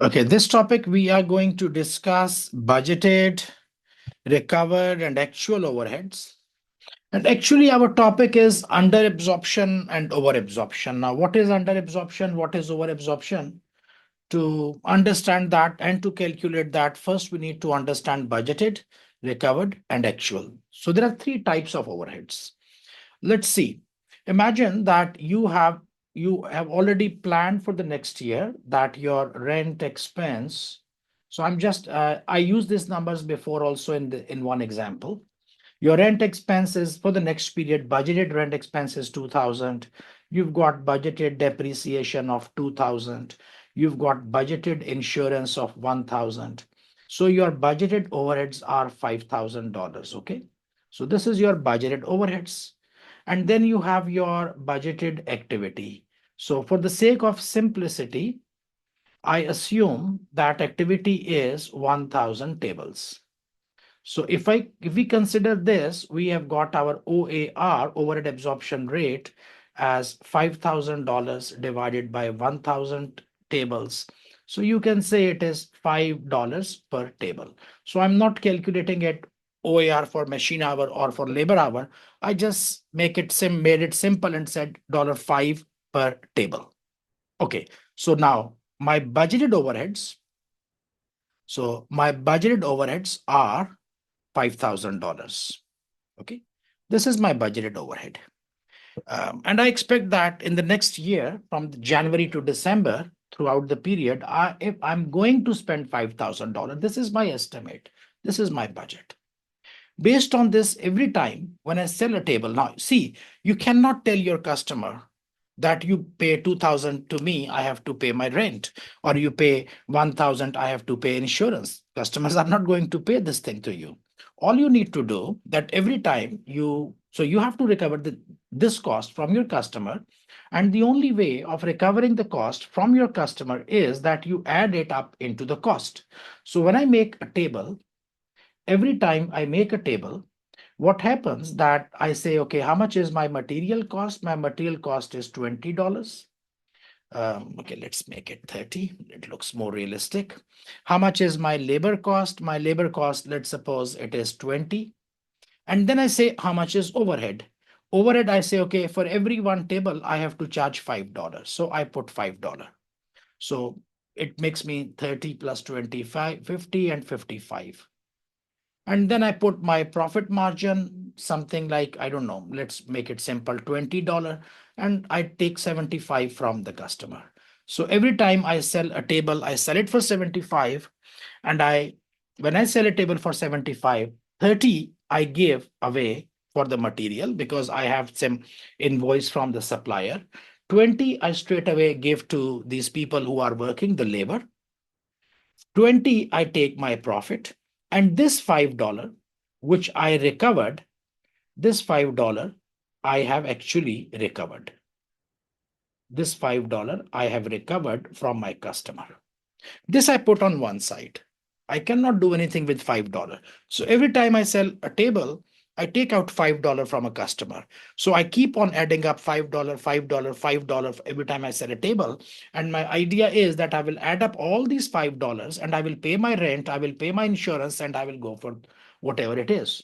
Okay, this topic we are going to discuss budgeted, recovered, and actual overheads. And actually, our topic is under absorption and over absorption. Now, what is under absorption? What is over absorption? To understand that and to calculate that, first we need to understand budgeted, recovered, and actual. So there are three types of overheads. Let's see. Imagine that you have already planned for the next year that your rent expense. So I used these numbers before also in one example. Your rent expenses for the next period, budgeted rent expenses 2,000. You've got budgeted depreciation of 2,000. You've got budgeted insurance of 1,000. So your budgeted overheads are $5,000. Okay. So this is your budgeted overheads. And then you have your budgeted activity. So for the sake of simplicity, I assume that activity is 1,000 tables. So if we consider this, we have got our OAR, overhead absorption rate, as $5,000 divided by 1,000 tables. So you can say it is $5 per table. So I'm not calculating it OAR for machine hour or for labor hour. I just made it simple and said $5 per table. Okay, so now my budgeted overheads. So my budgeted overheads are $5,000. Okay, this is my budgeted overhead. And I expect that in the next year, from January to December, throughout the period, if I'm going to spend $5,000, this is my estimate. This is my budget. Based on this, every time when I sell a table, now see, you cannot tell your customer that you pay 2,000 to me, I have to pay my rent, or you pay 1,000, I have to pay insurance. Customers are not going to pay this thing to you. All you need to do that every time so you have to recover this cost from your customer. And the only way of recovering the cost from your customer is that you add it up into the cost. So when I make a table, every time I make a table, what happens that I say, okay, how much is my material cost? My material cost is $20. Okay, let's make it 30. It looks more realistic. How much is my labor cost? My labor cost, let's suppose it is 20. And then I say, how much is overhead? Overhead, I say, okay, for every one table, I have to charge $5. So I put $5. So it makes me 30 plus 25, 50 and 55. And then I put my profit margin, something like, I don't know, let's make it simple, $20. And I take 75 from the customer. So every time I sell a table, I sell it for 75. And when I sell a table for 75, 30 I give away for the material because I have some invoice from the supplier. 20 I straight away give to these people who are working the labor. 20 I take my profit, and this $5 which I recovered, this $5 I have actually recovered. This $5 I have recovered from my customer. This I put on one side. I cannot do anything with $5. So every time I sell a table, I take out $5 from a customer. So I keep on adding up $5, $5, $5 every time I sell a table. And my idea is that I will add up all these $5 and I will pay my rent, I will pay my insurance, and I will go for whatever it is.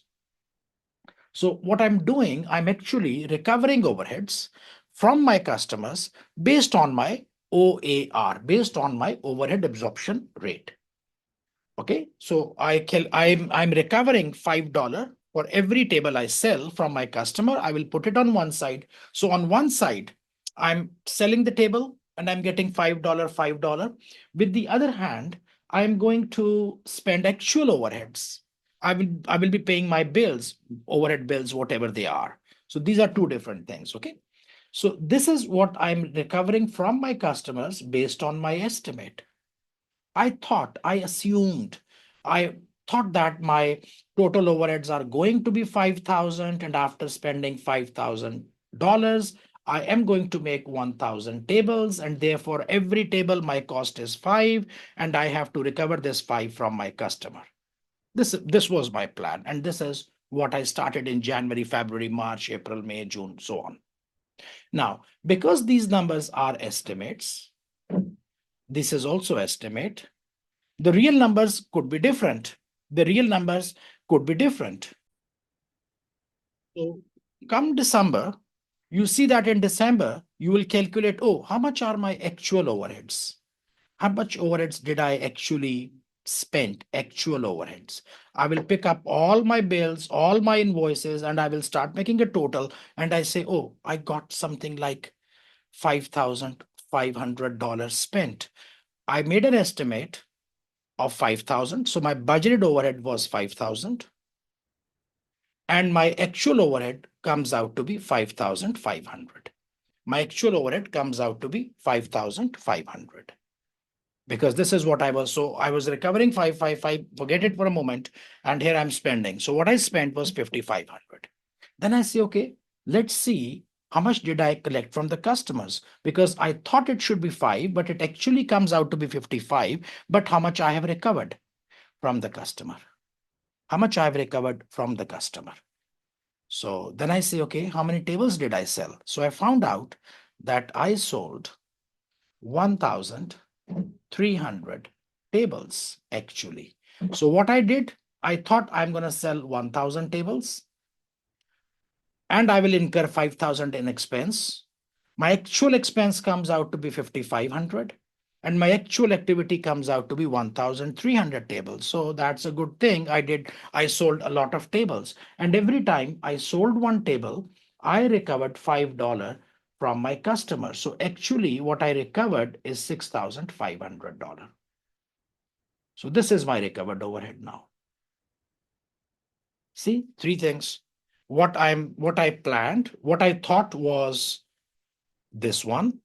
So what I'm doing, I'm actually recovering overheads from my customers based on my OAR, based on my overhead absorption rate. Okay, so I'm recovering $5 for every table I sell from my customer. I will put it on one side. So on one side, I'm selling the table and I'm getting $5, $5. With the other hand, I'm going to spend actual overheads. I will be paying my bills, overhead bills, whatever they are. So these are two different things. Okay. So this is what I'm recovering from my customers based on my estimate. I assumed, I thought that my total overheads are going to be 5,000, and after spending $5,000, I am going to make 1,000 tables, and therefore every table my cost is 5, and I have to recover this 5 from my customer. This was my plan, and this is what I started in January, February, March, April, May, June, so on. Now, because these numbers are estimates, This is also estimate. The real numbers could be different. The real numbers could be different. So come December, you see that in December, you will calculate, oh, how much are my actual overheads? How much overheads did I actually spend? Actual overheads. I will pick up all my bills, all my invoices, and I will start making a total. And I say, oh, I got something like $5,500 spent. I made an estimate of 5,000. So my budgeted overhead was 5,000. And my actual overhead comes out to be 5,500. My actual overhead comes out to be 5,500. Because this is what I was. So I was recovering 555, forget it for a moment. And here I'm spending. So what I spent was 5,500. Then I say, okay, let's see how much did I collect from the customers? Because I thought it should be 5, but it actually comes out to be 55. But how much I have recovered from the customer? How much I've recovered from the customer? So then I say, okay, how many tables did I sell? So I found out that I sold 1,300 tables actually. So what I did, I thought I'm going to sell 1,000 tables and I will incur 5,000 in expense. My actual expense comes out to be 5,500 and my actual activity comes out to be 1,300 tables. So that's a good thing. I sold a lot of tables. And every time I sold one table, I recovered $5 from my customer. So actually what I recovered is $6,500. So this is my recovered overhead now. See, three things. What I planned, what I thought was this one,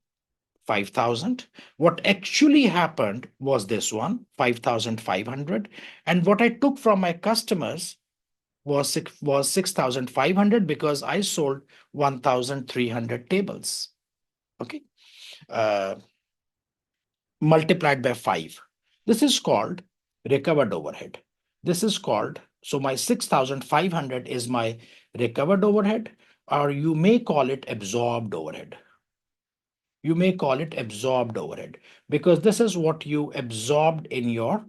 5,000. What actually happened was this one, 5,500. And what I took from my customers was 6,500 because I sold 1,300 tables. Okay. Uh, Multiplied by 5. This is called recovered overhead. This is called, so my 6,500 is my recovered overhead, or you may call it absorbed overhead. You may call it absorbed overhead because this is what you absorbed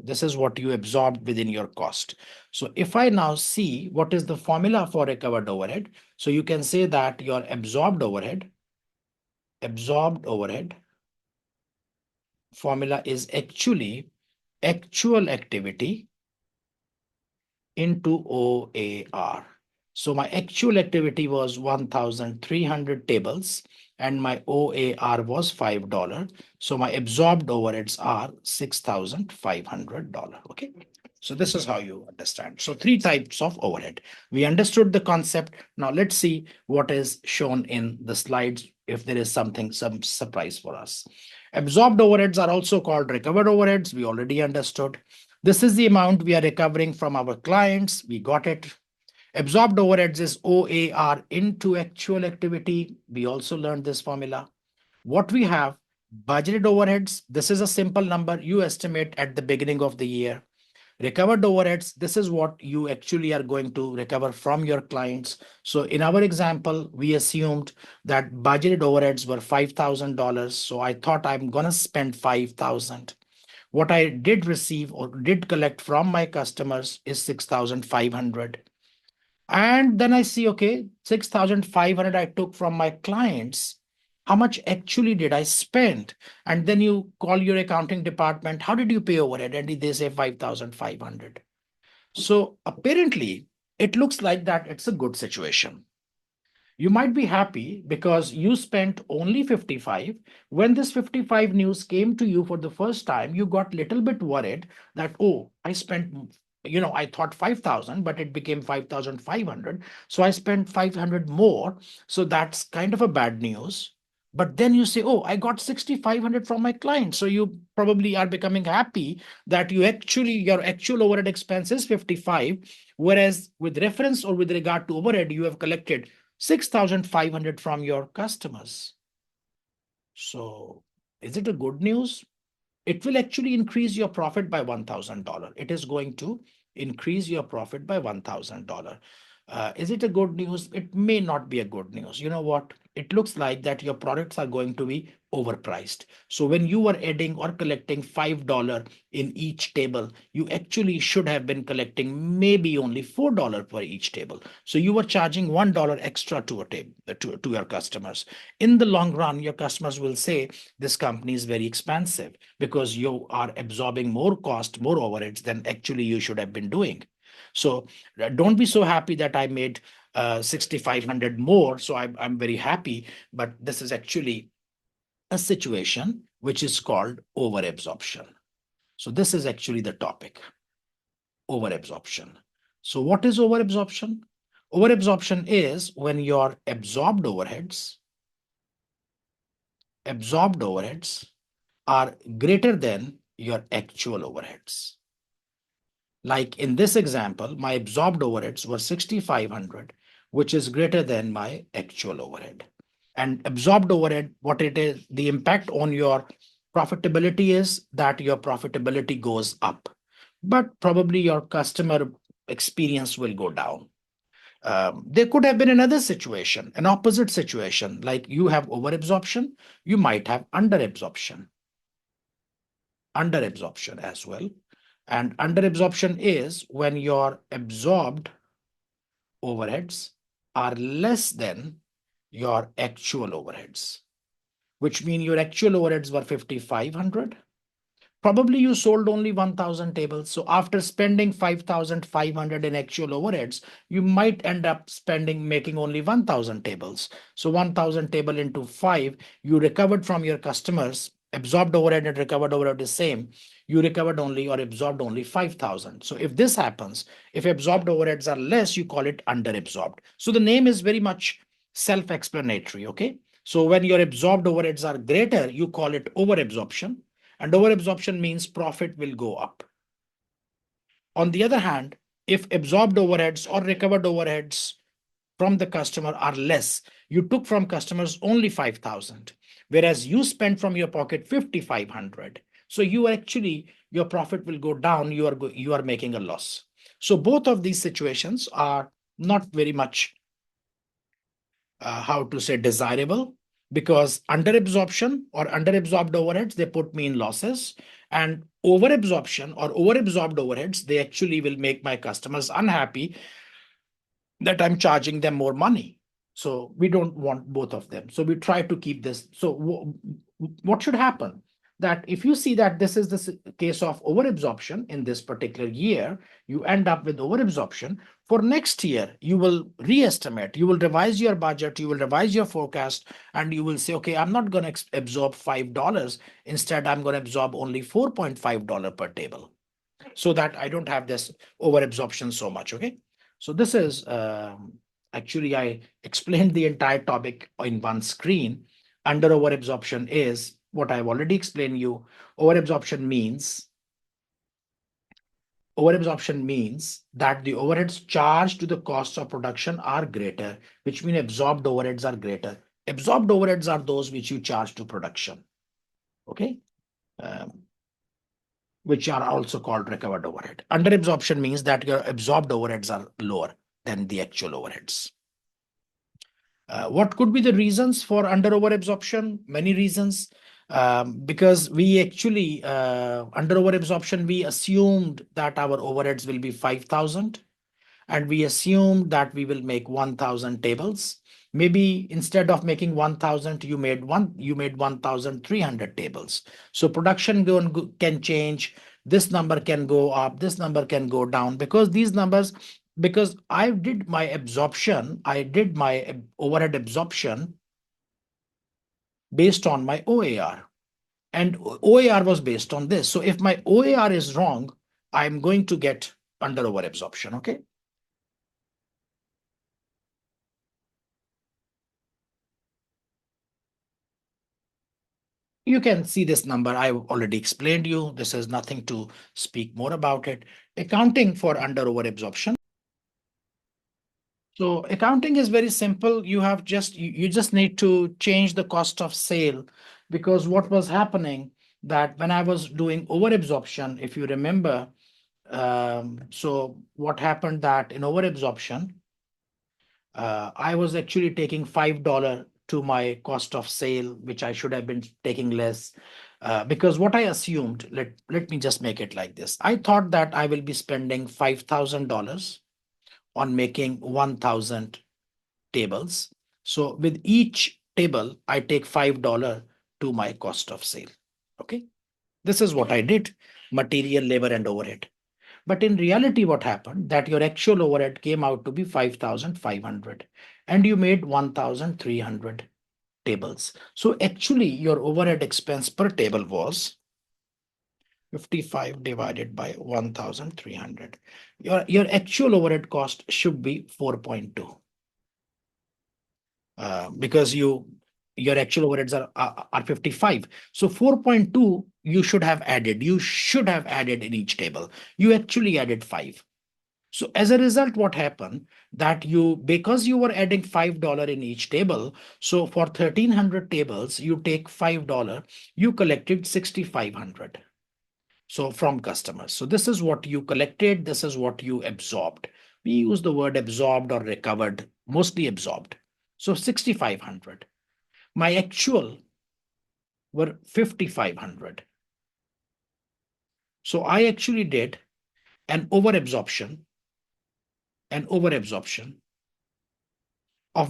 this is what you absorbed within your cost. So if I now see what is the formula for recovered overhead, so you can say that your absorbed overhead formula is actually actual activity into OAR. So my actual activity was 1,300 tables and my OAR was $5. So my absorbed overheads are $6,500. Okay. So this is how you understand. So three types of overhead. We understood the concept. Now let's see what is shown in the slides if there is some surprise for us. Absorbed overheads are also called recovered overheads. We already understood. This is the amount we are recovering from our clients. We got it. Absorbed overheads is OAR into actual activity. We also learned this formula. What we have, budgeted overheads. This is a simple number you estimate at the beginning of the year. Recovered overheads, this is what you actually are going to recover from your clients. So in our example, we assumed that budgeted overheads were $5,000. So I thought I'm going to spend 5,000. What I did receive or did collect from my customers is 6,500. And then I see, okay, 6,500 I took from my clients. How much actually did I spend? And then you call your accounting department. How did you pay overhead? And they say 5,500. So apparently, it looks like that it's a good situation. You might be happy because you spent only 55. When this 55 news came to you for the first time, you got little bit worried that, oh, I spent, I thought 5,000, but it became 5,500. So I spent 500 more. So that's kind of a bad news. But then you say, oh, I got 6,500 from my client. So you probably are becoming happy that your actual overhead expense is 55. Whereas with reference or with regard to overhead, you have collected 6,500 from your customers. So is it a good news? It will actually increase your profit by $1,000. It is going to increase your profit by $1,000. Is it a good news? It may not be a good news. You know what? it looks like that your products are going to be overpriced. So when you were adding or collecting $5 in each table, you actually should have been collecting maybe only $4 per each table. So you were charging $1 extra to a table to your customers. In the long run, your customers will say this company is very expensive because you are absorbing more cost, more overheads than actually you should have been doing. So don't be so happy that I made 6,500 more. So I'm very happy. But this is actually a situation which is called overabsorption. So this is actually the topic, overabsorption. So what is overabsorption? Overabsorption is when your absorbed overheads are greater than your actual overheads. Like in this example, my absorbed overheads were 6,500, which is greater than my actual overhead. And absorbed overhead, what it is, the impact on your profitability is that your profitability goes up, but probably your customer experience will go down. There could have been another situation, an opposite situation, like you have overabsorption, you might have underabsorption as well. And underabsorption is when your absorbed overheads are less than your actual overheads, which mean your actual overheads were 5,500. Probably you sold only 1,000 tables. So after spending 5,500 in actual overheads, you might end up spending making only 1,000 tables. So 1,000 table into 5, you recovered from your customers. Absorbed overhead and recovered overhead is same. You recovered only or absorbed only 5,000. So if this happens, if absorbed overheads are less, you call it underabsorbed. So the name is very much self-explanatory. Okay. So when your absorbed overheads are greater, you call it overabsorption. And overabsorption means profit will go up. On the other hand, if absorbed overheads or recovered overheads from the customer are less, you took from customers only 5,000, whereas you spent from your pocket 5,500. So you actually, your profit will go down, you are making a loss. So both of these situations are not very much how to say desirable, because underabsorption or underabsorbed overheads, they put me in losses, and overabsorption or overabsorbed overheads, they actually will make my customers unhappy that I'm charging them more money. So we don't want both of them. So we try to keep this. So what should happen? That if you see that this is the case of overabsorption in this particular year, you end up with overabsorption. For next year, you will re-estimate, you will revise your budget, you will revise your forecast, and you will say, okay, I'm not going to absorb $5. Instead, I'm going to absorb only $4.5 per table so that I don't have this overabsorption so much. Okay. So this is actually I explained the entire topic in one screen. Under overabsorption is what I've already explained you. Overabsorption means overabsorption means that the overheads charged to the cost of production are greater, which means absorbed overheads are greater. Absorbed overheads are those which you charge to production. Okay. Um, which are also called recovered overhead. Under absorption means that your absorbed overheads are lower than the actual overheads. What could be the reasons for under over absorption? Many reasons. Because we actually, under over absorption, we assumed that our overheads will be 5,000, and we assumed that we will make 1,000 tables. Maybe instead of making 1,000, you made 1,300 tables. So production can change. This number can go up. This number can go down, because these numbers, because I did my absorption, I did my overhead absorption based on my OAR, and OAR was based on this. So if my OAR is wrong, I'm going to get under over absorption. Okay. You can see this number. I've already explained you. This is nothing to speak more about it. Accounting for under over absorption. So accounting is very simple. You just need to change the cost of sale, because what was happening that when I was doing over absorption, if you remember, so what happened that in over absorption, I was actually taking $5 to my cost of sale, which I should have been taking less. Because what I assumed, let me just make it like this. I thought that I will be spending $5,000 on making 1,000 tables. So with each table, I take $5 to my cost of sale. Okay. This is what I did, material, labor, and overhead. But in reality, what happened that your actual overhead came out to be 5,500 and you made 1,300 tables. So actually your overhead expense per table was 55 divided by 1,300. Your actual overhead cost should be 4.2 because your actual overheads are 55. So 4.2 you should have added. You should have added in each table. You actually added 5. So as a result, what happened that because you were adding $5 in each table, so for 1,300 tables, you take $5, you collected 6,500. So from customers. So this is what you collected. This is what you absorbed. We use the word absorbed or recovered, mostly absorbed. So 6,500. My actual were 5,500. So I actually did an overabsorption of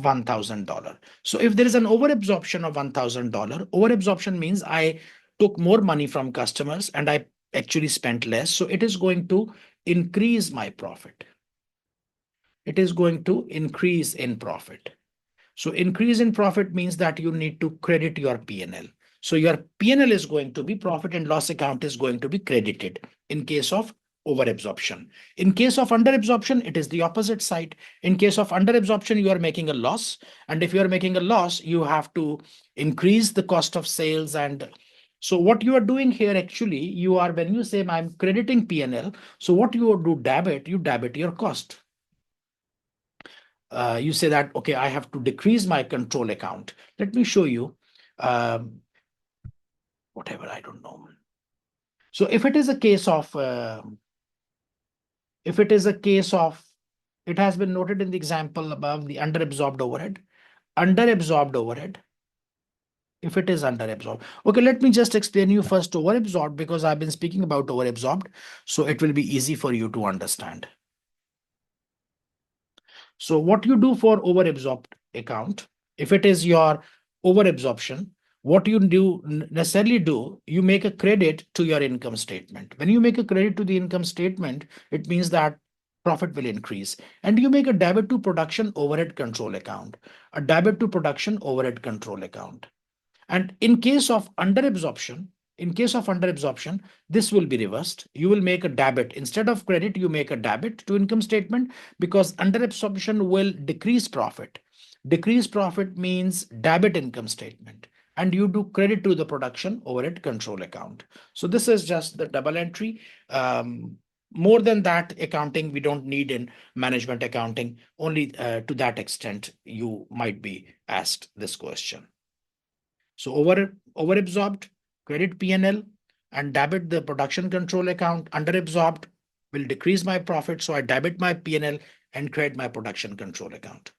$1,000. So if there is an overabsorption of $1,000, overabsorption means I took more money from customers and I actually spent less. So it is going to increase my profit. It is going to increase in profit. So increase in profit means that you need to credit your P&L. So your P&L is going to be, profit and loss account is going to be credited in case of overabsorption. In case of underabsorption, it is the opposite side. In case of underabsorption, you are making a loss. And if you are making a loss, you have to increase the cost of sales. And so what you are doing here, actually, you are, when you say I'm crediting P&L, so what you do, you debit your cost. You say that, okay, I have to decrease my control account. Let me show you. Whatever, I don't know. So if it is a case of, it has been noted in the example above, the underabsorbed overhead, if it is underabsorbed. Okay, let me just explain you first overabsorbed because I've been speaking about overabsorbed. So it will be easy for you to understand. So what you do for overabsorbed account, if it is your overabsorption, what you necessarily do, you make a credit to your income statement. When you make a credit to the income statement, it means that profit will increase. And you make a debit to production overhead control account, a debit to production overhead control account. And in case of underabsorption, this will be reversed. You will make a debit. Instead of credit, you make a debit to income statement because underabsorption will decrease profit. Decrease profit means debit income statement. And you do credit to the production overhead control account. So this is just the double entry. More than that, accounting, we don't need in management accounting. Only to that extent, you might be asked this question. So overabsorbed, credit P&L and debit the production control account. Underabsorbed will decrease my profit. So I debit my P&L and credit my production control account.